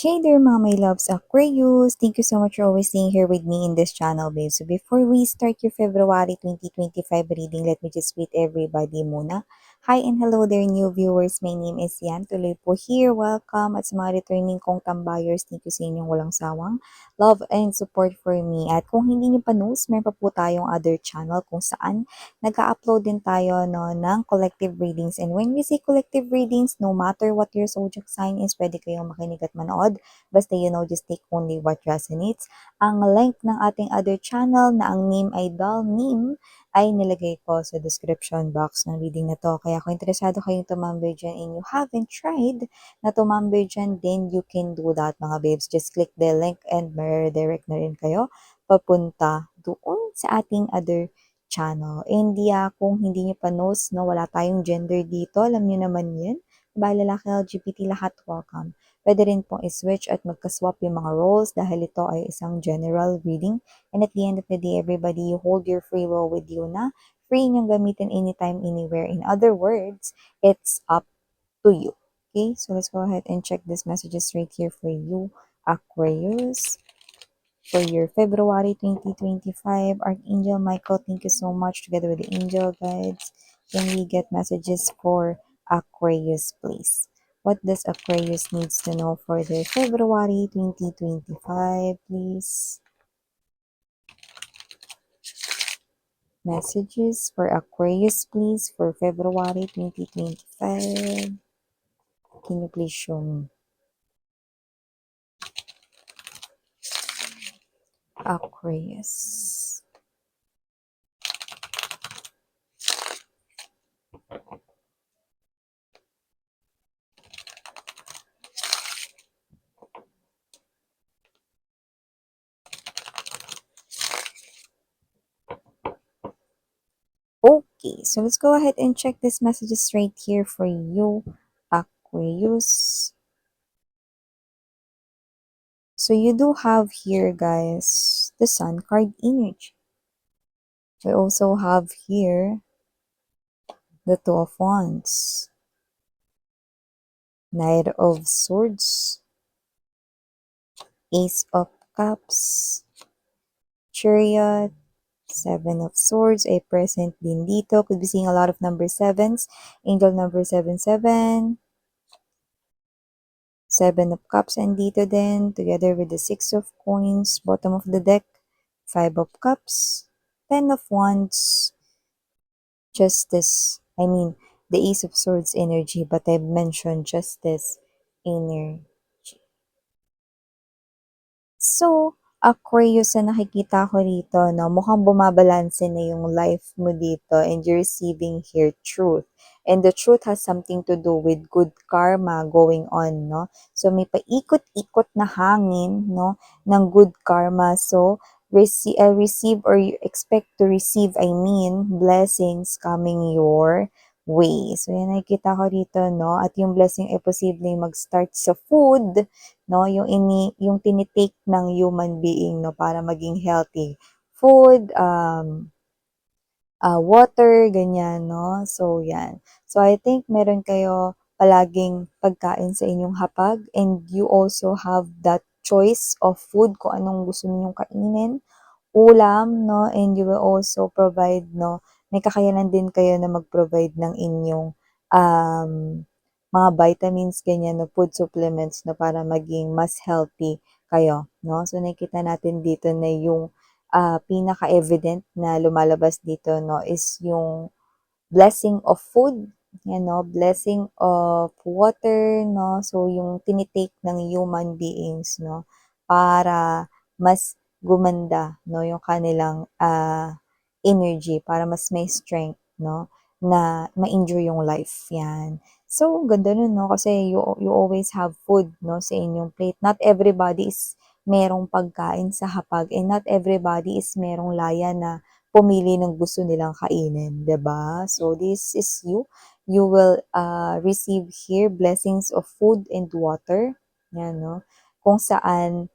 Hey there, mga my loves Aquarius! Thank you so much for always staying here with me in this channel, babe. So before we start your February 2025 reading, let me just greet everybody muna. Hi and hello there, new viewers. My name is Yan. Tuloy po here. Welcome. At sa mga returning kong tambayers, thank you sa inyong walang sawang love and support for me. At kung hindi niyo pa knows, meron pa po tayong other channel kung saan nag-upload din tayo ng collective readings. And when we say collective readings, no matter what your zodiac sign is, pwede kayong makinig at manood. Basta just take only what resonates. Ang link ng ating other channel na ang name ay Doll Name ay nilagay ko sa description box ng reading na to. Kaya kung interesado kayong tumambay dyan and you haven't tried na tumambay dyan, then you can do that mga babes. Just click the link and redirect na rin kayo papunta doon sa ating other channel. India, kung hindi nyo pa knows, no, wala tayong gender dito. Alam nyo naman yun. Babae, lalaki, LGBT, lahat welcome. Pwede rin pong i-switch at magka-swap yung mga roles dahil ito ay isang general reading. And at the end of the day, everybody, you hold your free will with you na free niyong gamitin anytime, anywhere. In other words, it's up to you. Okay, so let's go ahead and check these messages right here for you, Aquarius. For your February 2025, Archangel Michael, thank you so much together with the angel guides. Can we get messages for Aquarius, please? What does Aquarius needs to know for their February 2025, please? Messages for Aquarius, please, for February 2025. Can you please show me? Aquarius. Okay, so let's go ahead and check this messages right here for you, Aquarius. So you do have here, guys, the Sun card energy. We also have here the Two of Wands, Knight of Swords, Ace of Cups, Chariot, Seven of Swords ay present din dito. Could be seeing a lot of number sevens. Angel number 77, Seven of Cups and dito din, together with the Six of Coins, bottom of the deck, Five of Cups, Ten of Wands, Justice. I mean, the Ace of Swords energy, but I've mentioned Justice energy. So, Aquarius na nakikita ko rito, no, mukhang bumabalanse na yung life mo dito and you're receiving here truth. And the truth has something to do with good karma going on, no? So, may paikot-ikot na hangin, no, ng good karma. So, receive or you expect to receive, I mean, blessings coming your way. So, yan nakikita ko dito, no? At yung blessing ay posibleng mag-start sa food, no, yung tinitake ng human being, no, para maging healthy. Food, water, ganyan, no. So yan. So I think meron kayo palaging pagkain sa inyong hapag and you also have that choice of food kung anong gusto ninyong kainin, ulam, no, and you will also provide, no, may kakayanan din kayo na mag-provide ng inyong mga vitamins, ganyan, no, food supplements, no, para maging mas healthy kayo, no. So, nakikita natin dito na yung pinaka-evident na lumalabas dito, no, is yung blessing of food, yan, no, blessing of water, no, so yung tinitake ng human beings, no, para mas gumanda, no, yung kanilang energy, para mas may strength, no, na ma-enjoy yung life, yan. So, ganda nun, no, kasi you always have food, no, sa inyong plate. Not everybody is merong pagkain sa hapag and not everybody is merong laya na pumili ng gusto nilang kainin, 'di ba? So this is you. You will receive here blessings of food and water. Yan, no? Kung saan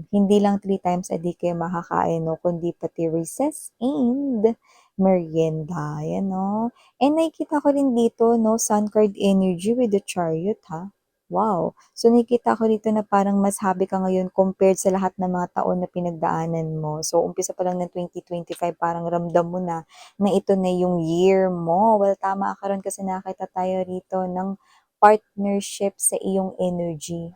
hindi lang 3 times a day kayo makakain, no? Kundi pati recess and merienda. Yan, no? And nakikita ko rin dito, no? Sun card energy with the chariot, ha? Wow! So, nakikita ko dito na parang mas happy ka ngayon compared sa lahat ng mga taon na pinagdaanan mo. So, umpisa pa lang ng 2025 parang ramdam mo na ito na yung year mo. Well, tama ka ron kasi nakita tayo rito ng partnership sa iyong energy.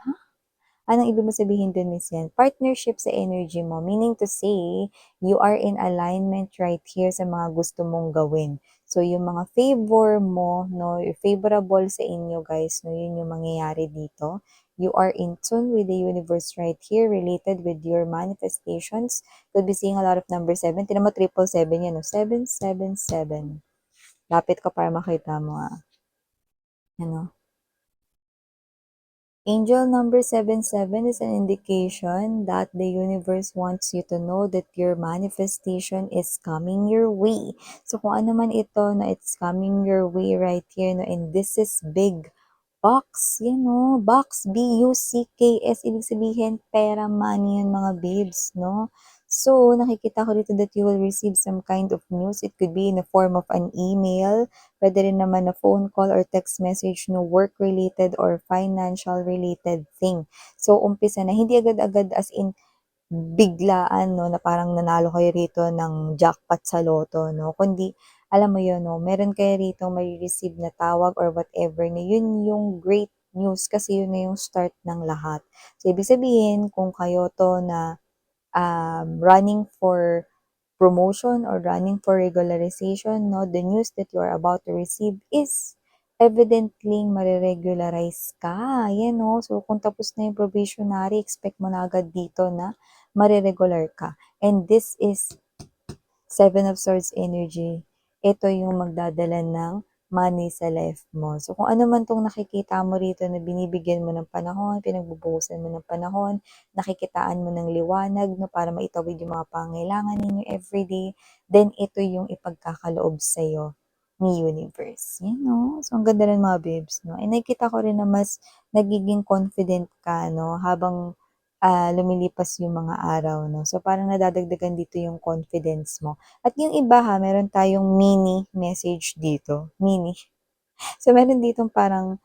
Anong ibig mo sabihin dun, Miss Yan? Partnership sa energy mo, meaning to say, you are in alignment right here sa mga gusto mong gawin. So, yung mga favor mo, no, yung favorable sa inyo, guys, no, yun yung mangyayari dito. You are in tune with the universe right here related with your manifestations. Could be seeing a lot of number 7. Tinan mo, 777 yan, no? 777. Lapit ka para makita mo, ano? Angel number 77 is an indication that the universe wants you to know that your manifestation is coming your way. So kung ano man ito na it's coming your way right here, no, and this is big box, box, B-U-C-K-S, ibig sabihin pera, money yan mga babes, no? So, nakikita ko dito that you will receive some kind of news. It could be in the form of an email, pwede rin naman na phone call or text message, no, work-related or financial-related thing. So, umpisa na, hindi agad-agad as in biglaan 'no, na parang nanalo kayo rito ng jackpot sa loto 'no, kundi alam mo 'yun 'no, meron kayo rito mare-receive na tawag or whatever na 'yun yung great news kasi 'yun na yung start ng lahat. So, ibig sabihin kung kayo 'to na, running for promotion or running for regularization 'no, the news that you are about to receive is evidently mare-regularize ka, 'yan 'no. So, kung tapos na yung probationary, expect mo na agad dito na mare-regular ka. And this is Seven of Swords energy. Ito yung magdadala ng money sa life mo. So, kung ano man 'tong nakikita mo rito na binibigyan mo ng panahon, pinagbubuhusan mo ng panahon, nakikitaan mo ng liwanag 'no, para maitawid yung mga pangangailangan ninyo everyday, then ito yung ipagkakaloob sa'yo ni universe. Yan 'no. So, ang ganda rin mga babes 'no. And nakikita ko rin na mas nagiging confident ka 'no, habang lumilipas yung mga araw 'no. So, parang nadadagdagan dito yung confidence mo. At yung iba meron tayong mini message dito, mini. So, meron ditong parang,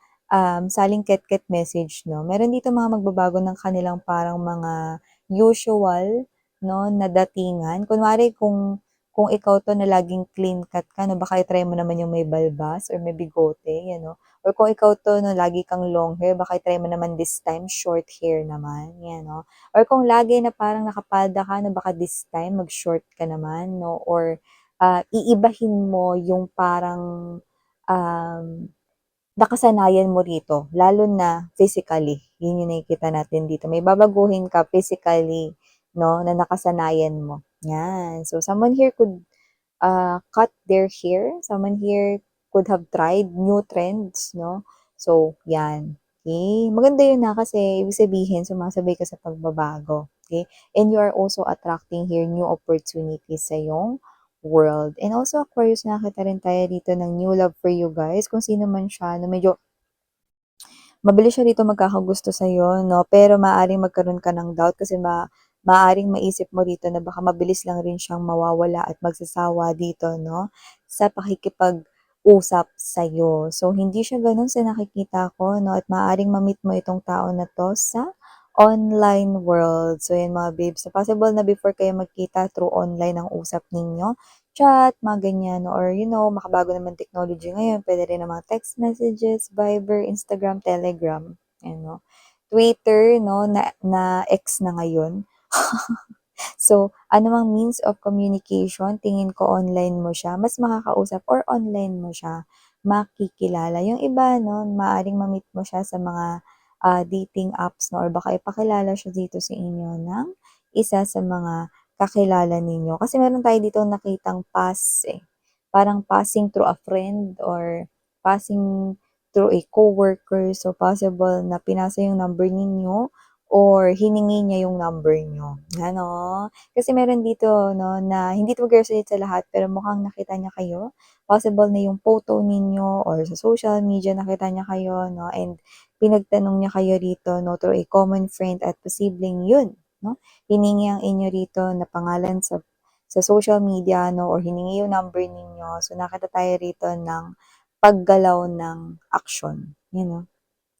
saling ket-ket message 'no. Meron dito mga magbabago ng kanilang parang mga usual 'no, na datingan. Kunwari kung ikaw 'to na laging clean cut ka 'no, baka i-try mo naman yung may balbas or may bigote, yan 'no. Or kung ikaw 'to 'no, lagi kang long hair, baka i-try mo naman this time short hair naman, yan 'no. Or kung lagi na parang nakapalda ka 'no, baka this time mag-short ka naman 'no, or, iibahin mo yung parang nakasanayan mo rito, lalo na physically. Yun yung nakikita natin dito. May babaguhin ka physically, no, na nakasanayan mo. Yan. So, someone here could cut their hair. Someone here could have tried new trends, no? So, yan. Okay? Maganda yun na kasi ibig sabihin, sumasabay ka sa pagbabago. Okay? And you are also attracting here new opportunities sa iyong world. And also, Aquarius, nakita rin tayo dito ng new love for you guys. Kung sino man siya, na medyo mabilis siya dito magkakagusto sa'yo 'no, pero maaaring magkaroon ka ng doubt kasi maaaring maisip mo rito na baka mabilis lang rin siyang mawawala at magsasawa dito 'no, sa pakikipag-usap sa'yo. So, hindi siya gano'n sa nakikita ko 'no, at maaaring ma-meet mo itong tao na 'to sa online world. So, 'yan mga babes, so possible na before kayo magkita through online ang usap ninyo, chat, mga ganyan, or makabago naman technology ngayon, pwede rin ng mga text messages, Viber, Instagram, Telegram, ano, Twitter, no, na X na ngayon. So, anumang means of communication, tingin ko online mo siya, mas makakausap or online mo siya makikilala. Yung iba, no, maaaring ma-meet mo siya sa mga dating apps, no, or baka ipakilala siya dito sa inyo ng isa sa mga kakilala ninyo. Kasi meron tayo dito nakitang pass eh. Parang passing through a friend or passing through a coworker. So, possible na pinasa yung number ninyo or hiningi niya yung number niyo, ano. Kasi meron dito 'no, na hindi 'to mag-resonate sa lahat pero mukhang nakita niya kayo. Possible na yung photo ninyo or sa social media nakita niya kayo 'no, and pinagtanong niya kayo rito 'no, through a common friend at posibleng yun 'no, hiningi ang inyo rito na pangalan sa social media 'no, or hiningi yung number ninyo. So, nakita tayo rito ng paggalaw ng action, yun 'no.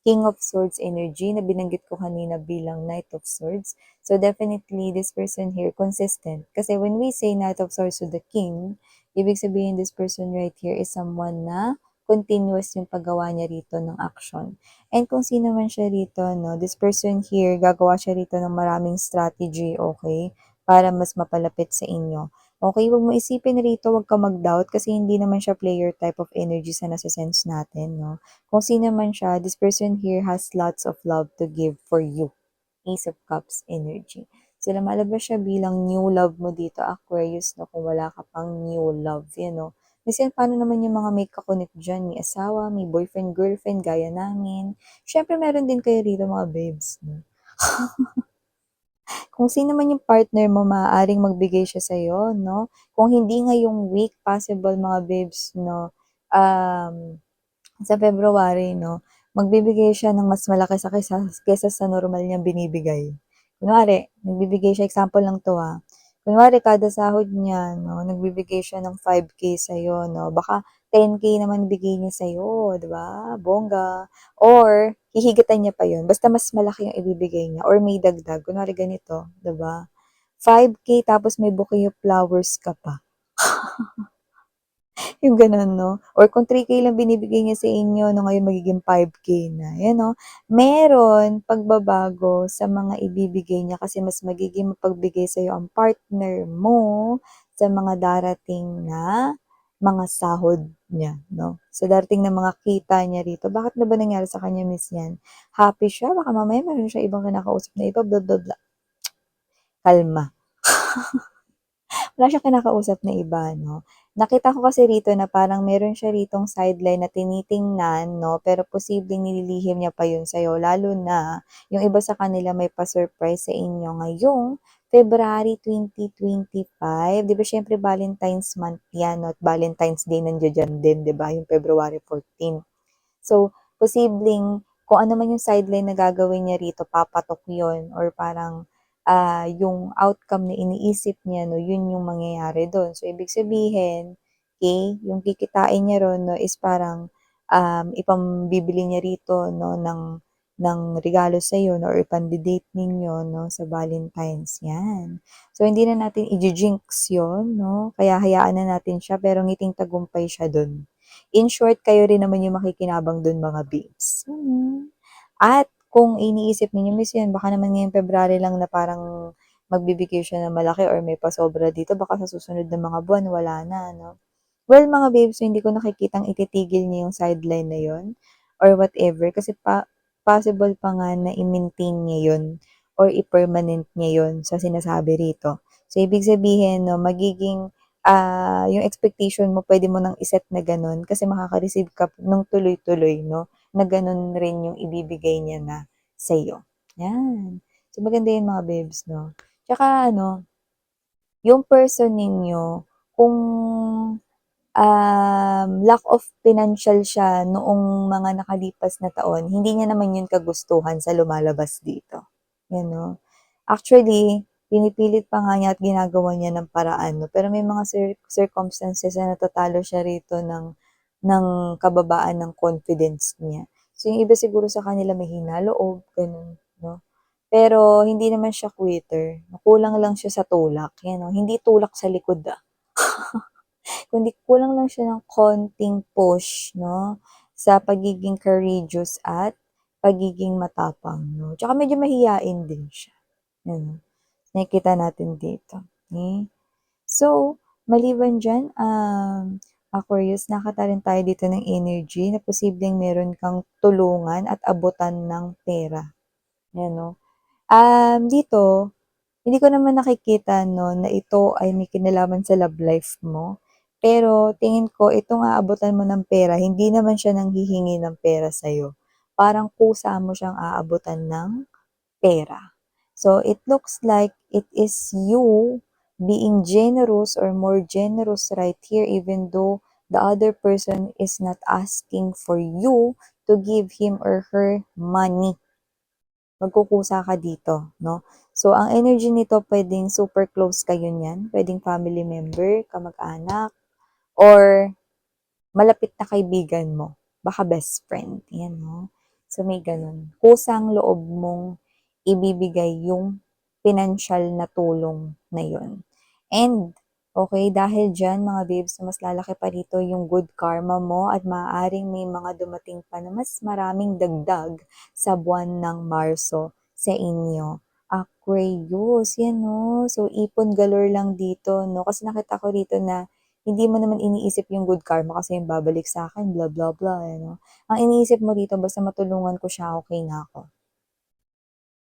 King of Swords energy na binanggit ko kanina bilang Knight of Swords. So definitely, this person here, consistent. Kasi when we say Knight of Swords to the King, ibig sabihin this person right here is someone na continuous yung paggawa niya rito ng action. And kung sino man siya rito, no, this person here, gagawa siya rito ng maraming strategy, okay, para mas mapalapit sa inyo. Okay, wag mo isipin rito, wag ka mag-doubt kasi hindi naman siya player type of energy sa nasa-sense natin, no? Kung sino man siya, this person here has lots of love to give for you. Ace of Cups energy. So, lumalabas siya bilang new love mo dito, Aquarius, no? Kung wala ka pang new love, no? Kasi paano naman yung mga may kakonect dyan? May asawa, may boyfriend, girlfriend, gaya namin. Siyempre, meron din kayo rito mga babes, no? Kung sino man yung partner mo, maaaring magbigay siya sa'yo, no? Kung hindi ngayong week, possible mga babes, no? Sa February, no, magbibigay siya ng mas malaki kaysa sa normal niyang binibigay. Kunwari, nagbibigay siya, example lang to ha. Kunwari, kada sahod niya, no, nagbibigay siya ng 5K sa'yo, no, baka 10K naman bigay niya sa'yo, di ba? Bongga. Or, hihigatan niya pa yun. Basta mas malaki yung ibibigay niya. Or may dagdag. Kunwari ganito, di ba? 5K tapos may bouquet of flowers ka pa. Yung gano'n 'no, or kung 3K lang binibigay niya sa inyo 'no, ngayon magiging 5K na, 'yan 'no. Meron pagbabago sa mga ibibigay niya kasi mas magiging mapagbigay sa'yo ang partner mo sa mga darating na mga sahod niya 'no. Sa darating na mga kita niya rito. Bakit na ba nangyari sa kanya miss 'yan? Happy siya, baka mamaya meron siyang ibang kinakausap na iba, bla bla bla. Kalma. Wala siyang kinakausap na iba 'no. Nakita ko kasi rito na parang meron siya ritong sideline na tinitingnan 'no, pero posibleng nililihim niya pa yun sa'yo lalo na yung iba sa kanila may pa-surprise sa inyo ngayong February 2025. 'Di ba siyempre Valentine's month 'yan 'no, at Valentine's Day nandiya-diyan din 'di ba, yung February 14. So, posibleng kung ano man yung sideline na gagawin niya rito, papatok yun or parang yung outcome na iniisip niya, no, yun yung mangyayari doon. So, ibig sabihin, okay, yung kikitain niya ron, no, is parang ipambibili niya rito, no, ng regalo sa iyo, no, or ipandidate ninyo, no, sa Valentine's. Yan. So, hindi na natin i-jinx yun, no, kaya hayaan na natin siya, pero ngiting tagumpay siya doon. In short, kayo rin naman yung makikinabang dun mga babes. At kung iniisip ninyo, "Miss yan baka naman ngayong February lang na parang magbibigay siya ng malaki or may pasobra dito, baka sa susunod na mga buwan wala na 'no." Well, mga babes, so hindi ko nakikitang ititigil niya yung sideline na yun or whatever kasi possible pa nga na i-maintain niya yun or i-permanent niya yun sa sinasabi rito. So, ibig sabihin 'no, magiging, yung expectation mo puwede mo nang i-set na gano'n kasi makaka-receive ka ng tuloy-tuloy 'no, na gano'n rin yung ibibigay niya na sa'yo, 'yan. So, maganda 'yan mga babes 'no. Tsaka ano, yung person ninyo kung lack of financial siya noong mga nakalipas na taon, hindi niya naman yun kagustuhan sa lumalabas dito, 'yan 'no. Actually, pinipilit pa nga niya at ginagawa niya ng paraan 'no, pero may mga circumstances na natatalo siya rito ng kababaan ng confidence niya. So, yung iba siguro sa kanila mahina loob, gano'n 'no. Pero hindi naman siya quitter, kulang lang siya sa tulak, 'yan 'no, hindi tulak sa likod, kundi kulang lang siya ng konting push 'no, sa pagiging courageous at pagiging matapang 'no. Tsaka medyo mahiyain din siya, ano, nakikita natin dito, okey. So, maliban diyan, Aquarius, nakita rin tayo dito ng energy na posibleng meron kang tulungan at abutan ng pera, 'yan 'no. Dito hindi ko naman nakikita 'no, na ito ay may kinalaman sa love life mo. Pero tingin ko itong aabutan mo ng pera, hindi naman siya nanghihingi ng pera sa'yo. Parang kusa mo siyang aabutan ng pera. So, it looks like it is you being generous or more generous right here even though the other person is not asking for you to give him or her money. Magkukusa ka dito, no? So, ang energy nito pwedeng super close kayo niyan, pwedeng family member, kamag-anak, or malapit na kaibigan mo, baka best friend, yan 'no. So, may gano'n. Kusang loob mong ibibigay yung pinansyal na tulong na yun. And, okay, dahil diyan mga babes, mas lalaki pa dito yung good karma mo at maaaring may mga dumating pa na mas maraming dagdag sa buwan ng Marso sa inyo. Aquarius, yan 'no. So, ipon galore lang dito 'no, kasi nakita ko dito na hindi mo naman iniisip yung good karma kasi yung babalik sa'kin blah, blah, blah, eh, 'no. Ang iniisip mo dito basta matulungan ko siya, okey na ako,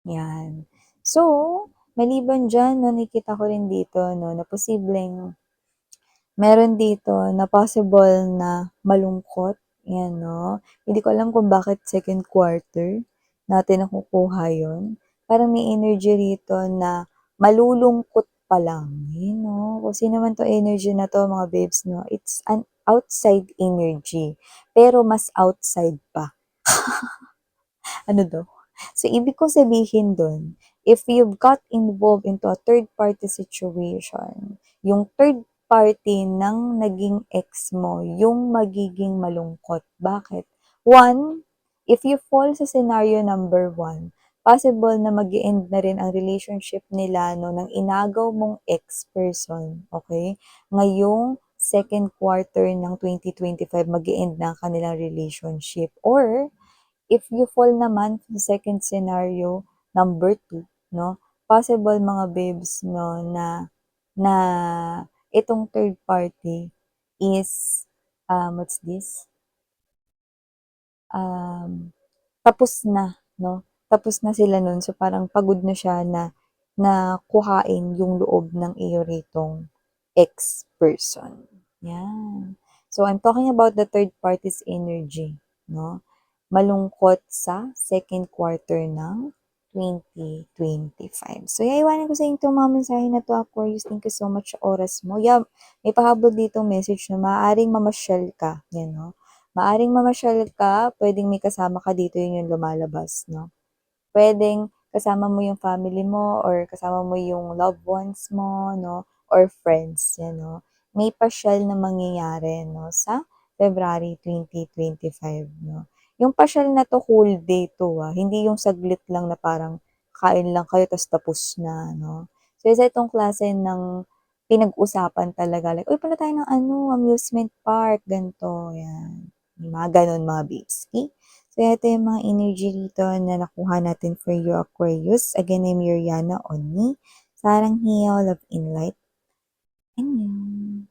'yan. So, maliban diyan 'no, nakikita ko rin dito 'no, na posibleng meron dito na possible na malungkot, 'yan 'no. Hindi ko alam kung bakit second quarter natin nakukuha 'yun. Parang may energy rito na malulungkot pa lang, 'yun 'no. Kung sino man 'tong energy na 'to mga babes 'no, it's an outside energy, pero mas outside pa. Ano daw? So, ibig kong sabihin dun, if you've got involved into a third party situation, yung third party ng naging ex mo, yung magiging malungkot. Bakit? One, if you fall sa scenario number one, possible na mag end na rin ang relationship nila no, ng inagaw mong ex-person, okay? Ngayong second quarter ng 2025, mag end na ang kanilang relationship. Or, if you fall naman sa second scenario, number two, 'no, possible mga babes 'no, na itong third party is, what's this, um, tapos na 'no, tapos na sila nun. So, parang pagod na siya na kuhain yung loob ng iyo ritong ex-person, 'yan. So, I'm talking about the third party's energy 'no. Malungkot sa second quarter ng 2025. So, iiwanan ko sa inyo 'tong mga mensahe na 'to, Aquarius. Thank you so much sa oras mo. Yeah, may pahabol ditong message na maaaring mamasyal ka, 'yan 'no. Maaaring mamasyal ka, puwedeng may kasama ka dito, 'yun yung lumalabas 'no. Puwedeng kasama mo yung family mo or kasama mo yung loved ones mo 'no, or friends, 'yan 'no. May pasyal na mangyayari 'no, sa February 2025 'no. Yung pasyal na 'to, whole day 'to, hindi yung saglit lang na parang kain lang kayo ta's tapos na 'no. So, isa itong klase ng pinag-usapan talaga like, "Uy, punta tayo ng ano, amusement park," ganito, 'yan. Yung mga gano'n mga babes, so, ito yung mga energy dito na nakuha natin for you, Aquarius. Again, I'm Yuriana Onni. Sarang Hiyaw, Love in Light. Annyeong.